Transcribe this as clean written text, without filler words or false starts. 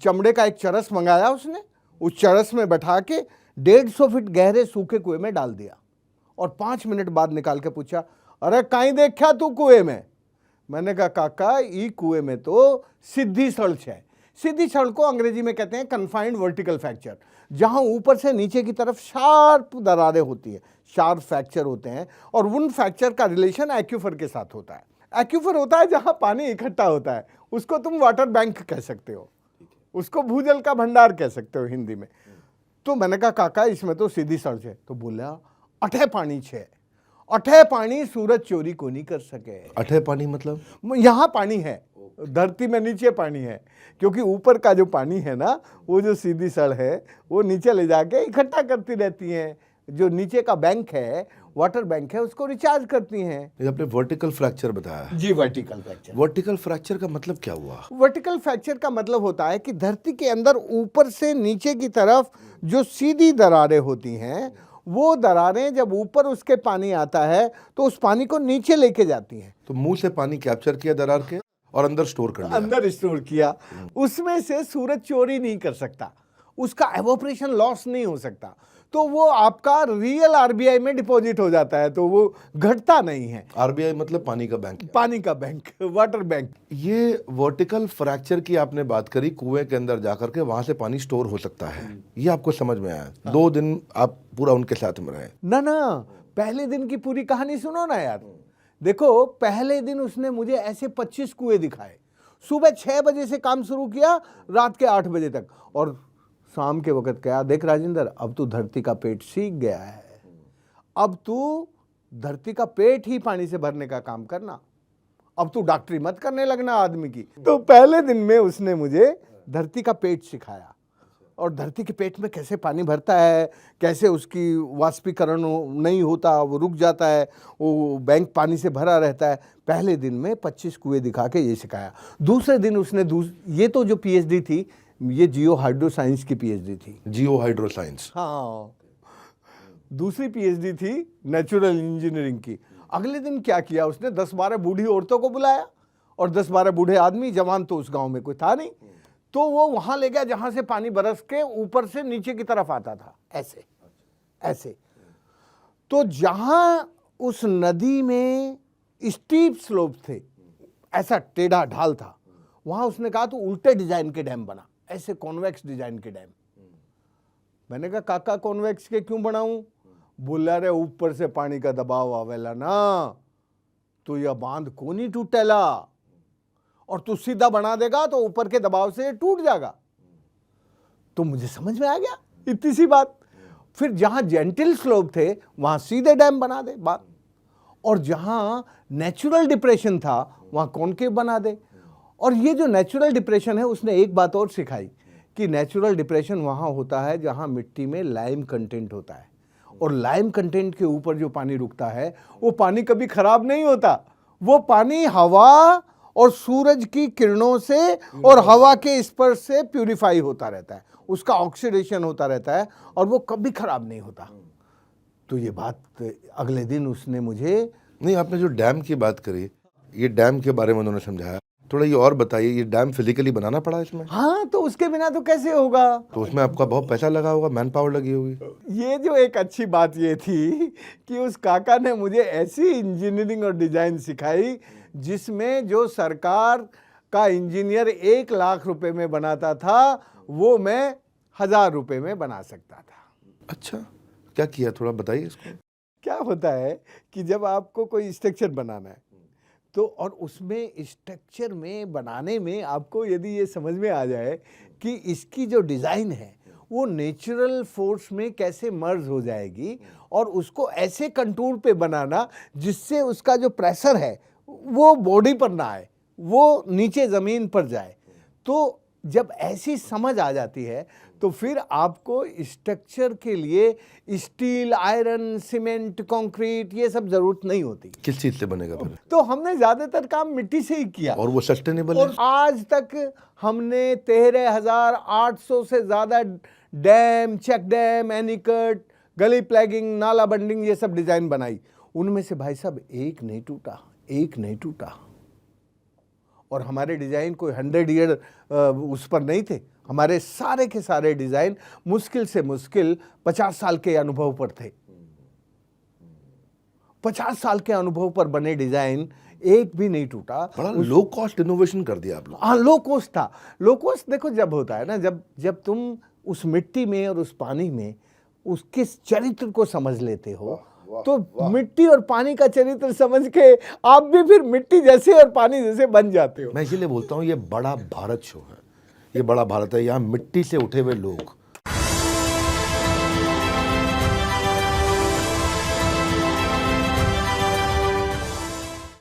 चमड़े का एक चरस मंगाया उसने, उस चरस में बैठा के 150 फीट गहरे सूखे कुएं में डाल दिया और 5 मिनट बाद निकाल के पूछा, अरे कहीं देखा तू कुएं में? मैंने कहा काका ई कुएं में तो सीधी सड़क है। सीधी सड़क को अंग्रेजी में कहते हैं कन्फाइंड वर्टिकल फ्रैक्चर, जहां ऊपर से नीचे की तरफ शार्प दरारें होती है, शार्प फ्रैक्चर होते हैं, और उन फ्रैक्चर का रिलेशन एक्यूफर के साथ होता है। एक्यूफर होता है जहां पानी इकट्ठा होता है, उसको तुम वाटर बैंक कह सकते हो, उसको भूजल का भंडार कह सकते हो हिंदी में। तो मैंने कहा काका इसमें तो सीधी सड़क है। तो बोला अठे पानी छे, अठे पानी सूरज चोरी को नहीं कर सके। अठे पानी मतलब? यहाँ पानी है, धरती में नीचे पानी है, क्योंकि ऊपर का जो पानी है ना, वो जो सीधी सड़ है वो नीचे ले जाके इकट्ठा करती रहती हैं, जो नीचे का बैंक है, वाटर बैंक है, उसको रिचार्ज करती हैं। ये आपने वर्टिकल फ्रैक्चर बताया जी, वर्टिकल फ्रैक्चर। वर्टिकल फ्रैक्चर का मतलब क्या हुआ? वर्टिकल फ्रैक्चर का मतलब होता है कि धरती के अंदर ऊपर से नीचे की तरफ जो सीधी दरारें होती हैं, वो दरारें जब ऊपर उसके पानी आता है तो उस पानी को नीचे लेके जाती हैं। तो मुंह से पानी कैप्चर किया दरार के और अंदर स्टोर कर लिया। अंदर स्टोर किया, उसमें से सूरज चोरी नहीं कर सकता, उसका एवोपरेशन लॉस नहीं हो सकता, तो वो आपका रियल आरबीआई में डिपॉजिट हो जाता है, तो वो घटता नहीं है। आरबीआई मतलब पानी का बैंक? पानी का बैंक, वाटर बैंक। ये वर्टिकल फ्रैक्चर की आपने बात करी, कुएं के अंदर जाकर के वहां से पानी स्टोर हो सकता है, ये आपको समझ में आया? 2 दिन आप पूरा उनके साथ में रहे? ना, पहले दिन की पूरी कहानी सुनो ना यार। देखो, पहले दिन उसने मुझे ऐसे 25 कुएं दिखाए, सुबह 6 बजे से काम शुरू किया, रात के 8 बजे तक, और शाम के वक्त कहा, देख राजेंद्र, अब तू धरती का पेट सीख गया है, अब तू धरती का पेट ही पानी से भरने का काम करना, अब तू डॉक्टरी मत करने लगना आदमी की। तो पहले दिन में उसने मुझे धरती का पेट सिखाया, और धरती के पेट में कैसे पानी भरता है, कैसे उसकी वाष्पीकरण नहीं होता, वो रुक जाता है, वो बैंक पानी से भरा रहता है। पहले दिन में 25 कुएं दिखा के ये सिखाया। दूसरे दिन उसने ये तो जो पीएचडी थी, ये जियो हाइड्रो साइंस की पीएचडी थी। जियो हाइड्रो साइंस? हाँ, दूसरी पीएचडी थी नेचुरल इंजीनियरिंग की। अगले दिन क्या किया उसने, 10-12 बूढ़ी औरतों को बुलाया, और 10-12 बूढ़े आदमी, जवान तो उस गांव में कोई था नहीं, तो वो वहां ले गया जहां से पानी बरस के ऊपर से नीचे की तरफ आता था, ऐसे ऐसे। तो जहां उस नदी में स्टीप स्लोप थे, ऐसा टेढ़ा ढाल था, वहां उसने कहा तो उल्टे डिजाइन के डैम बना, ऐसे कॉन्वेक्स डिजाइन के डैम। मैंने कहा काका कॉन्वेक्स के क्यों बनाऊं? बोला रे ऊपर से पानी का दबाव आवेला ना, तो यह बांध को नहीं टूटेला, और तू सीधा बना देगा तो ऊपर के दबाव से टूट जाएगा। तो मुझे समझ में आ गया इतनी सी बात। फिर जहां जेंटल स्लोप थे वहां सीधे डैम बना दे बात, और जहां नेचुरल डिप्रेशन था वहां कॉनकेव बना दे। और ये जो नेचुरल डिप्रेशन है, उसने एक बात और सिखाई कि नेचुरल डिप्रेशन वहां होता है जहां मिट्टी में लाइम कंटेंट होता है, और लाइम कंटेंट के ऊपर जो पानी रुकता है वो पानी कभी खराब नहीं होता, वो पानी हवा और सूरज की किरणों से और हवा के स्पर्श से प्यूरिफाई होता रहता है, उसका ऑक्सीडेशन होता रहता है, और वो कभी खराब नहीं होता। तो ये बात अगले दिन उसने मुझे नहीं, आपने जो डैम की बात करी, ये डैम के बारे में उन्होंने समझाया, थोड़ा ये और बताइए, ये डैम फिजिकली बनाना पड़ा इसमें? हाँ, तो उसके बिना तो कैसे होगा? तो उसमें आपका बहुत पैसा लगा होगा, मैन पावर लगी होगी। ये जो एक अच्छी बात ये थी कि उस काका ने मुझे ऐसी इंजीनियरिंग और डिजाइन सिखाई जिसमें जो सरकार का इंजीनियर 1 लाख रुपए में बनाता था, वो मैं 1000 रुपए में बना सकता था। अच्छा, क्या किया, थोड़ा बताइए इसको। क्या होता है कि जब आपको कोई स्ट्रक्चर बनाना है, तो और उसमें स्ट्रक्चर में बनाने में आपको यदि ये समझ में आ जाए कि इसकी जो डिज़ाइन है वो नेचुरल फोर्स में कैसे मर्ज हो जाएगी, और उसको ऐसे कंटूर पे बनाना जिससे उसका जो प्रेशर है वो बॉडी पर ना आए, वो नीचे ज़मीन पर जाए, तो जब ऐसी समझ आ जाती है तो फिर आपको स्ट्रक्चर के लिए स्टील, आयरन, सीमेंट, कंक्रीट ये सब जरूरत नहीं होती। किस चीज से बनेगा फिर? तो हमने ज्यादातर काम मिट्टी से ही किया, और वो सस्टेनेबल है? और आज तक हमने 13,800 से ज्यादा डैम, चेक डैम, एनीकट, गली प्लैगिंग, नाला बंडिंग ये सब डिजाइन बनाई। उनमें से भाई साहब एक नहीं टूटा, एक नहीं टूटा। और हमारे डिज़ाइन कोई 100 ईयर उस पर नहीं थे। हमारे सारे के सारे डिज़ाइन मुश्किल से मुश्किल 50 साल के अनुभव पर थे। 50 साल के अनुभव पर बने डिज़ाइन एक भी नहीं टूटा। बड़ा लो कॉस्ट इनोवेशन कर दिया आप लोग। हाँ, लो कॉस्ट था। लो कॉस्ट देखो जब होता है ना, जब तुम उस मिट्टी में और उस पानी में उसके चरित्र को समझ लेते हो, तो मिट्टी और पानी का चरित्र समझ के आप भी फिर मिट्टी जैसे और पानी जैसे बन जाते हो। मैं इसीलिए बोलता हूँ ये बड़ा भारत शो है, ये बड़ा भारत है। यहाँ मिट्टी से उठे हुए लोग